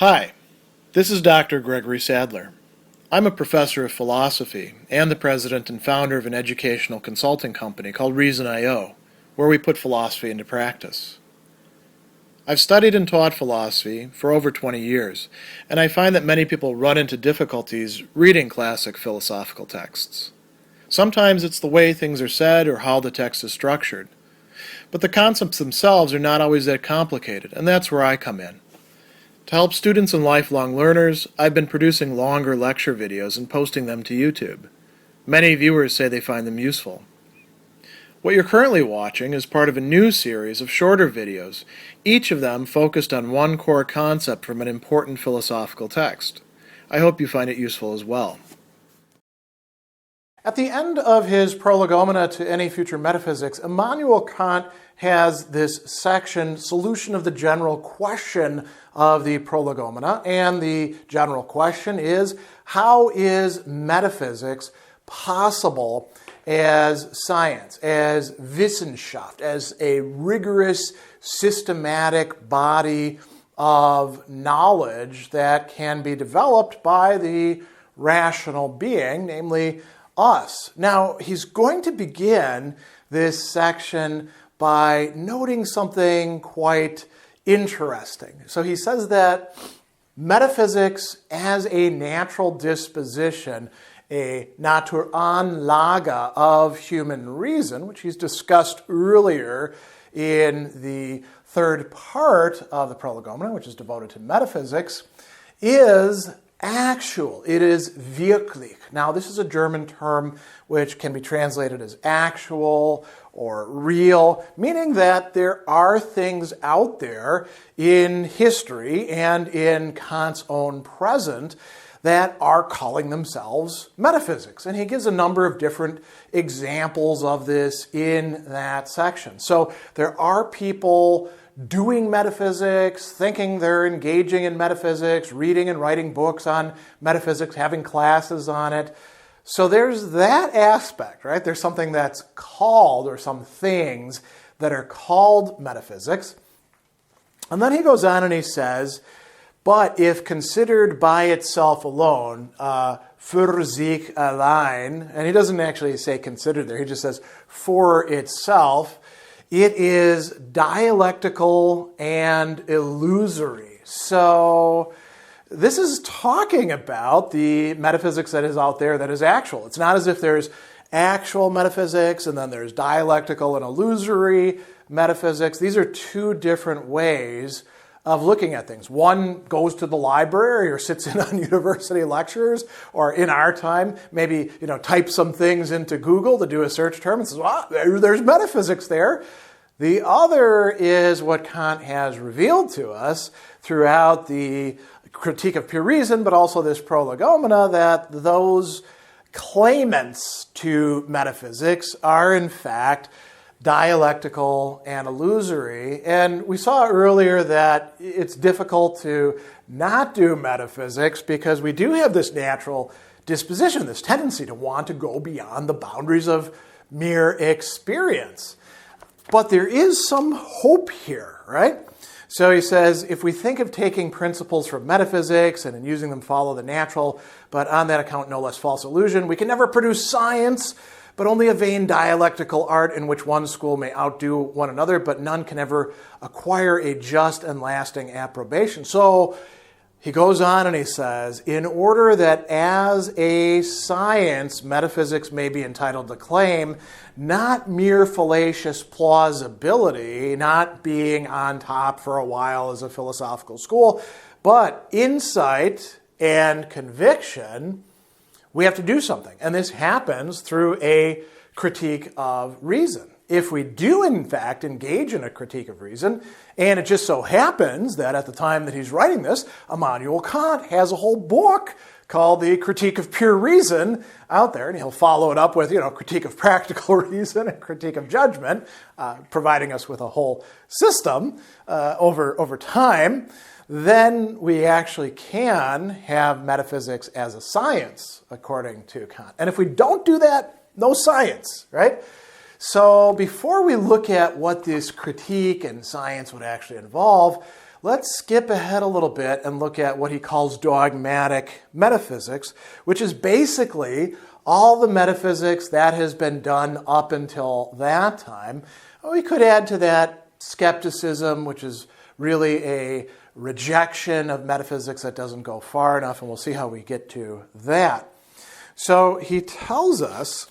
Hi, this is Dr. Gregory Sadler. I'm a professor of philosophy and the president and founder of an educational consulting company called Reason.io, where we put philosophy into practice. I've studied and taught philosophy for over 20 years, and I find that many people run into difficulties reading classic philosophical texts. Sometimes it's the way things are said or how the text is structured. But the concepts themselves are not always that complicated, and that's where I come in. To help students and lifelong learners, I've been producing longer lecture videos and posting them to YouTube. Many viewers say they find them useful. What you're currently watching is part of a new series of shorter videos, each of them focused on one core concept from an important philosophical text. I hope you find it useful as well. At the end of his Prolegomena to Any Future Metaphysics, Immanuel Kant has this section, Solution of the General Question of the Prolegomena, and the general question is, how is metaphysics possible as science, as Wissenschaft, as a rigorous, systematic body of knowledge that can be developed by the rational being, namely us. Now, he's going to begin this section by noting something quite interesting. So he says that metaphysics as a natural disposition, a Naturanlage of human reason, which he's discussed earlier in the third part of the Prolegomena, which is devoted to metaphysics, is actual. It is wirklich. Now, this is a German term which can be translated as actual or real, meaning that there are things out there in history and in Kant's own present that are calling themselves metaphysics. And he gives a number of different examples of this in that section. So there are people doing metaphysics, thinking they're engaging in metaphysics, reading and writing books on metaphysics, having classes on it. So there's that aspect, right? There's something that's called, or some things that are called metaphysics. And then he goes on and he says, but if considered by itself alone, für sich allein, and he doesn't actually say considered there, he just says for itself, it is dialectical and illusory. So this is talking about the metaphysics that is out there that is actual. It's not as if there's actual metaphysics and then there's dialectical and illusory metaphysics. These are two different ways of looking at things. One goes to the library or sits in on university lectures, or in our time, maybe type some things into Google to do a search term and says, well, there's metaphysics there. The other is what Kant has revealed to us throughout the Critique of Pure Reason, but also this Prolegomena, that those claimants to metaphysics are in fact dialectical and illusory. And we saw earlier that it's difficult to not do metaphysics because we do have this natural disposition, this tendency to want to go beyond the boundaries of mere experience. But there is some hope here, right? So he says, if we think of taking principles from metaphysics and in using them follow the natural, but on that account no less false illusion, we can never produce science, but only a vain dialectical art in which one school may outdo one another, but none can ever acquire a just and lasting approbation. So he goes on and he says, in order that as a science, metaphysics may be entitled to claim not mere fallacious plausibility, not being on top for a while as a philosophical school, but insight and conviction, we have to do something. And this happens through a critique of reason. If we do, in fact, engage in a critique of reason, and it just so happens that at the time that he's writing this, Immanuel Kant has a whole book called The Critique of Pure Reason out there, and he'll follow it up with, Critique of Practical Reason and Critique of Judgment, providing us with a whole system over time. Then we actually can have metaphysics as a science, according to Kant. And if we don't do that, no science, right? So before we look at what this critique and science would actually involve, let's skip ahead a little bit and look at what he calls dogmatic metaphysics, which is basically all the metaphysics that has been done up until that time. We could add to that skepticism, which is really a rejection of metaphysics that doesn't go far enough, and we'll see how we get to that. So he tells us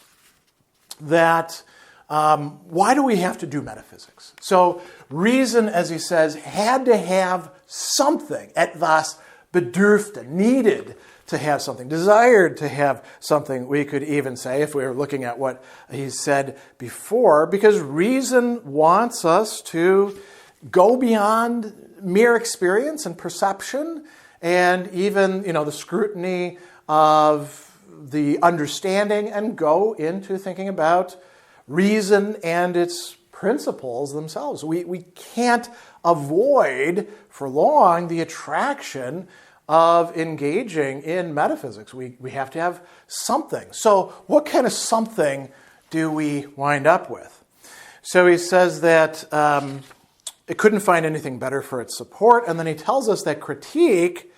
that why do we have to do metaphysics? So reason, as he says, had to have something, etwas bedürfte, needed to have something, desired to have something, we could even say, if we were looking at what he said before, because reason wants us to go beyond mere experience and perception and even, the scrutiny of the understanding and go into thinking about reason and its principles themselves. We can't avoid for long the attraction of engaging in metaphysics. We have to have something. So what kind of something do we wind up with? So he says that it couldn't find anything better for its support, and then he tells us that critique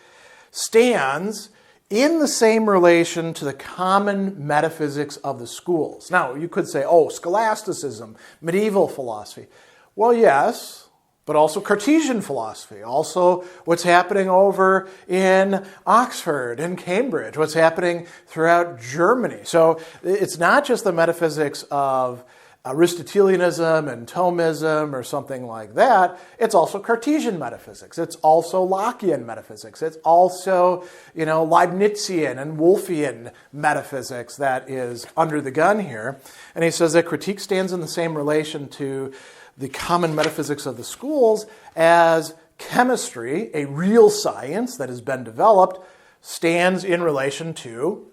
stands in the same relation to the common metaphysics of the schools. Now, you could say, scholasticism, medieval philosophy. Well, yes, but also Cartesian philosophy, also what's happening over in Oxford and Cambridge, what's happening throughout Germany. So it's not just the metaphysics of Aristotelianism and Thomism or something like that. It's also Cartesian metaphysics. It's also Lockean metaphysics. It's also, Leibnizian and Wolffian metaphysics that is under the gun here. And he says that critique stands in the same relation to the common metaphysics of the schools as chemistry, a real science that has been developed, stands in relation to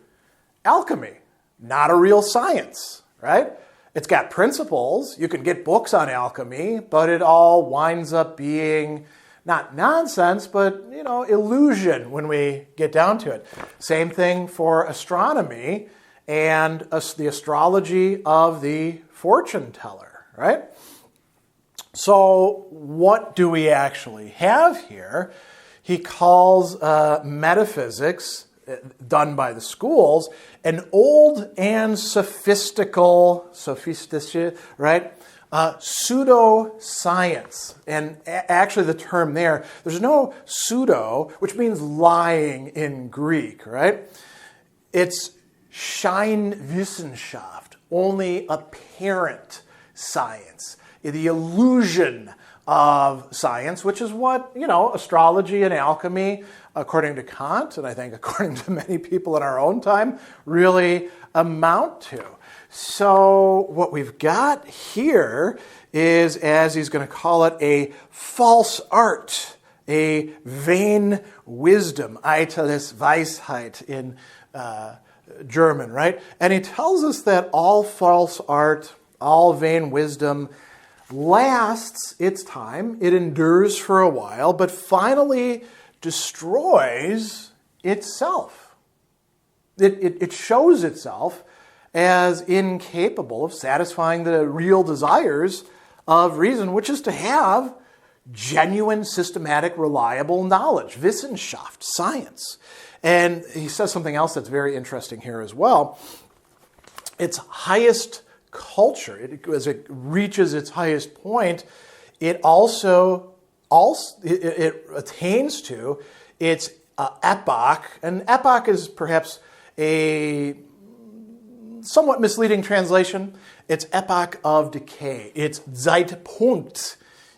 alchemy, not a real science, right? It's got principles. You can get books on alchemy, but it all winds up being not nonsense, but, illusion when we get down to it. Same thing for astronomy and the astrology of the fortune teller, right? So what do we actually have here? He calls metaphysics done by the schools, an old and sophistische, right? Pseudo-science. And actually the term there's no pseudo, which means lying in Greek, right? It's Scheinwissenschaft, only apparent science. The illusion of science, which is what, astrology and alchemy, according to Kant, and I think according to many people in our own time, really amount to. So what we've got here is, as he's going to call it, a false art, a vain wisdom, eitles Weisheit in German, right? And he tells us that all false art, all vain wisdom lasts its time, it endures for a while, but finally destroys itself. It shows itself as incapable of satisfying the real desires of reason, which is to have genuine, systematic, reliable knowledge, Wissenschaft, science. And he says something else that's very interesting here as well. Its highest culture, as it reaches its highest point, it also it attains to its epoch. And epoch is perhaps a somewhat misleading translation. It's epoch of decay. It's Zeitpunkt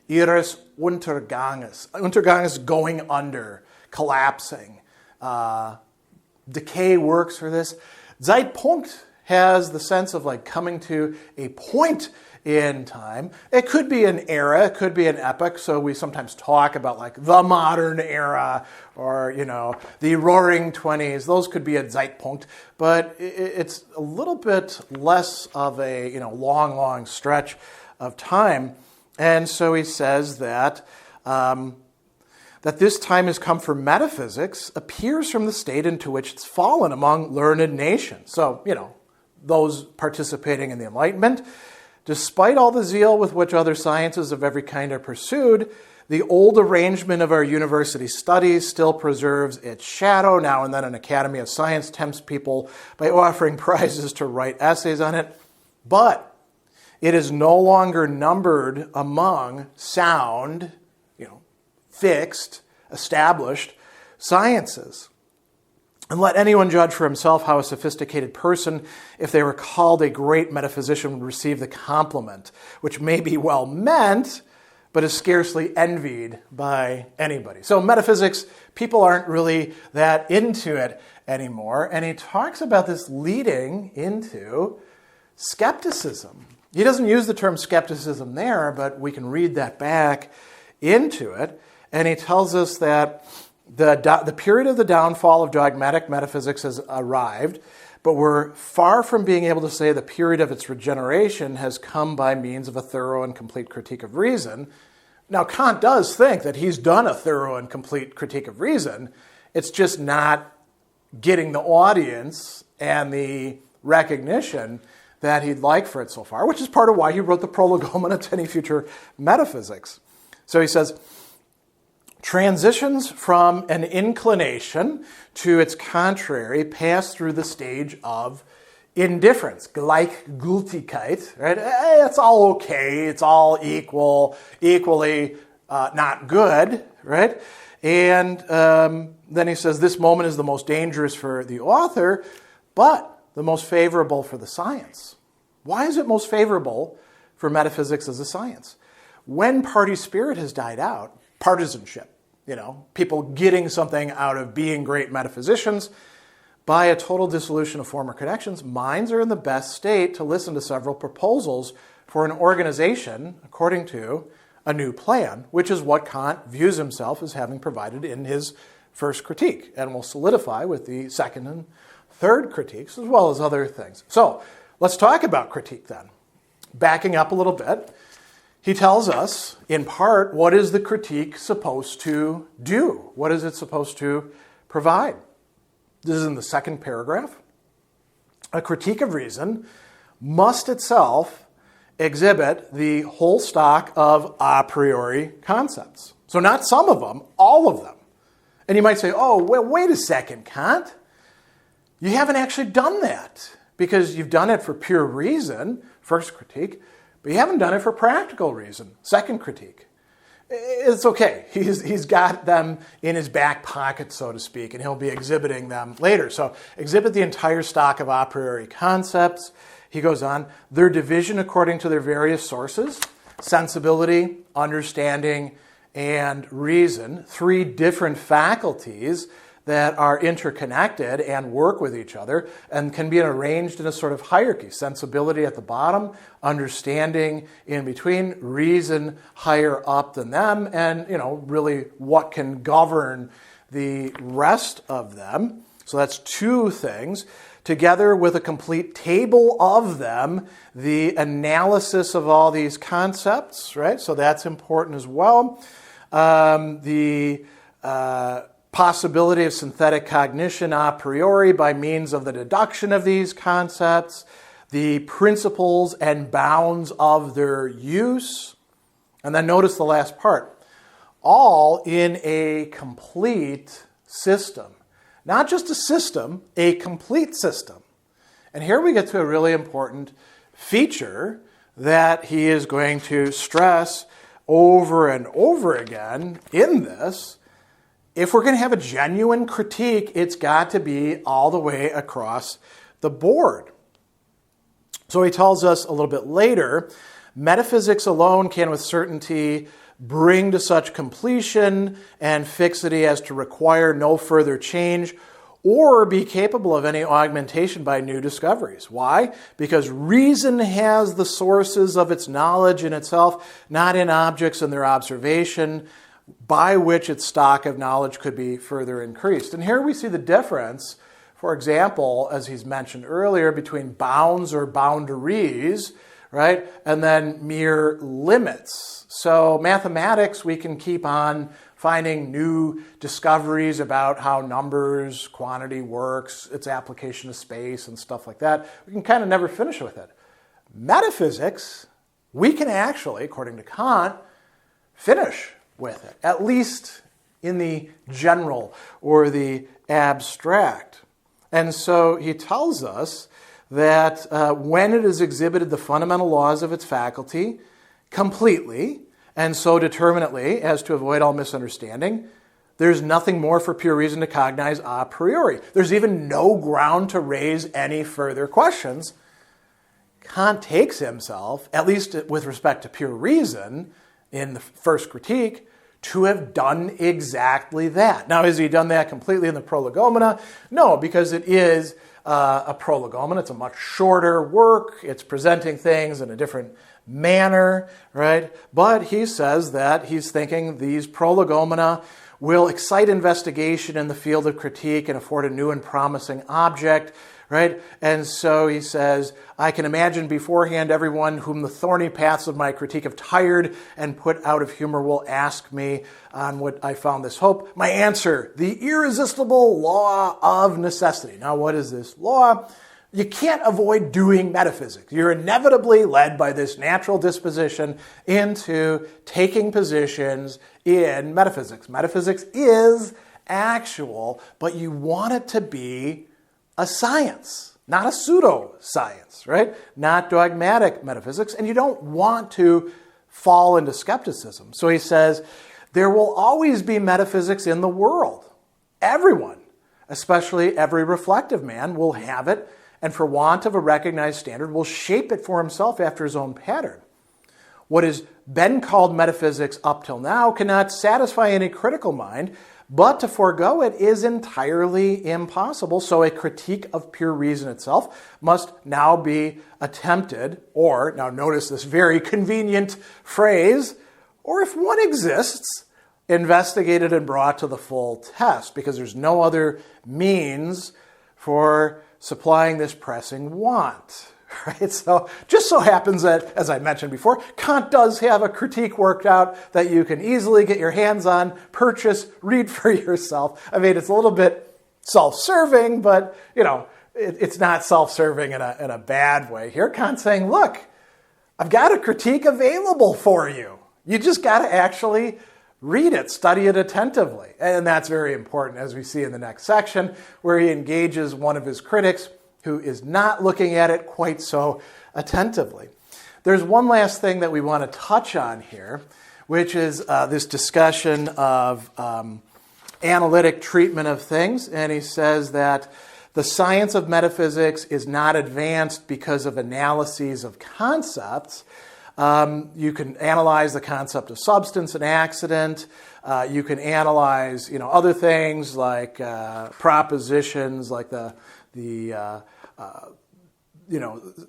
ihres Unterganges. Untergang is going under, collapsing. Decay works for this. Zeitpunkt has the sense of like coming to a point in time. It could be an era, it could be an epoch, so we sometimes talk about like the modern era or, the roaring 20s. Those could be a Zeitpunkt, but it's a little bit less of a, long stretch of time. And so he says that that this time has come for metaphysics appears from the state into which it's fallen among learned nations. So, those participating in the Enlightenment, despite all the zeal with which other sciences of every kind are pursued, The old arrangement of our university studies still preserves its shadow. Now and then an Academy of Science tempts people by offering prizes to write essays on it. But it is no longer numbered among sound, fixed, established sciences. And let anyone judge for himself how a sophisticated person, if they were called a great metaphysician, would receive the compliment, which may be well meant, but is scarcely envied by anybody. So metaphysics, people aren't really that into it anymore. And he talks about this leading into skepticism. He doesn't use the term skepticism there, but we can read that back into it. And he tells us that the period of the downfall of dogmatic metaphysics has arrived, but we're far from being able to say the period of its regeneration has come by means of a thorough and complete critique of reason. Now, Kant does think that he's done a thorough and complete critique of reason. It's just not getting the audience and the recognition that he'd like for it so far, which is part of why he wrote the Prolegomena to any future metaphysics. So he says, transitions from an inclination to its contrary pass through the stage of indifference, Gleichgültigkeit, right? It's all okay, it's all equally not good, right? And then he says, this moment is the most dangerous for the author, but the most favorable for the science. Why is it most favorable for metaphysics as a science? When party spirit has died out, partisanship, people getting something out of being great metaphysicians, by a total dissolution of former connections, minds are in the best state to listen to several proposals for an organization according to a new plan, which is what Kant views himself as having provided in his first critique, and will solidify with the second and third critiques, as well as other things. So let's talk about critique then. Backing up a little bit, he tells us, in part, what is the critique supposed to do? What is it supposed to provide? This is in the second paragraph. A critique of reason must itself exhibit the whole stock of a priori concepts. So not some of them, all of them. And you might say, oh, well, wait a second, Kant. You haven't actually done that because you've done it for pure reason, first critique, but you haven't done it for practical reason, second critique. It's okay. He's got them in his back pocket, so to speak, and he'll be exhibiting them later. So exhibit the entire stock of a priori concepts. He goes on, their division according to their various sources, sensibility, understanding, and reason, three different faculties that are interconnected and work with each other and can be arranged in a sort of hierarchy. Sensibility at the bottom, understanding in between, reason higher up than them, and really what can govern the rest of them. So that's two things. Together with a complete table of them, the analysis of all these concepts, right? So that's important as well. The possibility of synthetic cognition a priori by means of the deduction of these concepts, the principles and bounds of their use, and then notice the last part, all in a complete system. Not just a system, a complete system. And here we get to a really important feature that he is going to stress over and over again in this. If we're going to have a genuine critique, it's got to be all the way across the board. So he tells us a little bit later, metaphysics alone can with certainty bring to such completion and fixity as to require no further change or be capable of any augmentation by new discoveries. Why? Because reason has the sources of its knowledge in itself, not in objects and their observation, by which its stock of knowledge could be further increased. And here we see the difference, for example, as he's mentioned earlier, between bounds or boundaries, right, and then mere limits. So mathematics, we can keep on finding new discoveries about how numbers, quantity works, its application to space and stuff like that. We can kind of never finish with it. Metaphysics, we can actually, according to Kant, finish with it, at least in the general or the abstract. And so he tells us that when it has exhibited the fundamental laws of its faculty completely and so determinately as to avoid all misunderstanding, there's nothing more for pure reason to cognize a priori. There's even no ground to raise any further questions. Kant takes himself, at least with respect to pure reason, in the first critique, to have done exactly that. Now, has he done that completely in the Prolegomena? No, because it is a Prolegomena. It's a much shorter work. It's presenting things in a different manner, right? But he says that he's thinking these Prolegomena will excite investigation in the field of critique and afford a new and promising object, right? And so he says, I can imagine beforehand everyone whom the thorny paths of my critique have tired and put out of humor will ask me on what I found this hope. My answer, the irresistible law of necessity. Now, what is this law? You can't avoid doing metaphysics. You're inevitably led by this natural disposition into taking positions in metaphysics. Metaphysics is actual, but you want it to be a science, not a pseudo-science, right? Not dogmatic metaphysics, and you don't want to fall into skepticism. So he says, there will always be metaphysics in the world. Everyone, especially every reflective man, will have it, and for want of a recognized standard, will shape it for himself after his own pattern. What has been called metaphysics up till now cannot satisfy any critical mind, but to forego it is entirely impossible. So a critique of pure reason itself must now be attempted, or, now notice this very convenient phrase, or if one exists, investigated and brought to the full test, because there's no other means for supplying this pressing want. Right? So just so happens that, as I mentioned before, Kant does have a critique worked out that you can easily get your hands on, purchase, read for yourself. I mean, it's a little bit self-serving, but it's not self-serving in a bad way. Here, Kant's saying, look, I've got a critique available for you. You just got to actually read it, study it attentively. And that's very important, as we see in the next section, where he engages one of his critics who is not looking at it quite so attentively. There's one last thing that we want to touch on here, which is this discussion of analytic treatment of things. And he says that the science of metaphysics is not advanced because of analyses of concepts. You can analyze the concept of substance and accident. You can analyze, other things like propositions, like the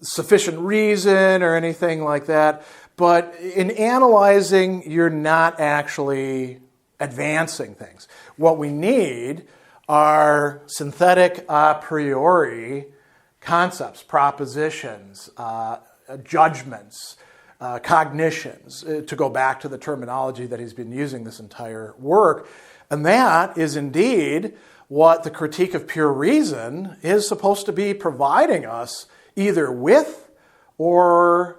sufficient reason or anything like that. But in analyzing, you're not actually advancing things. What we need are synthetic a priori concepts, propositions, judgments, cognitions, to go back to the terminology that he's been using this entire work. And that is indeed what the critique of pure reason is supposed to be providing us, either with or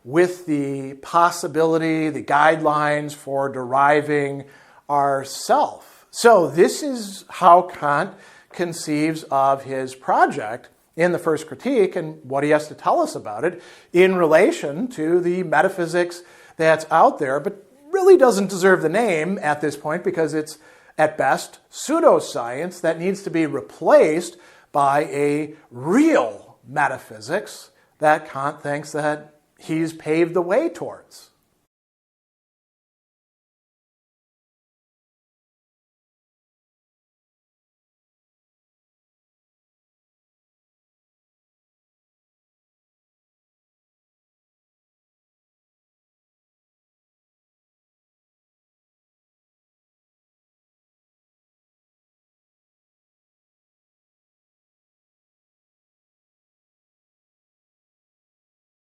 with the possibility, the guidelines for deriving our self. So this is how Kant conceives of his project in the first critique and what he has to tell us about it in relation to the metaphysics that's out there, but really doesn't deserve the name at this point because it's, at best, pseudoscience that needs to be replaced by a real metaphysics that Kant thinks that he's paved the way towards.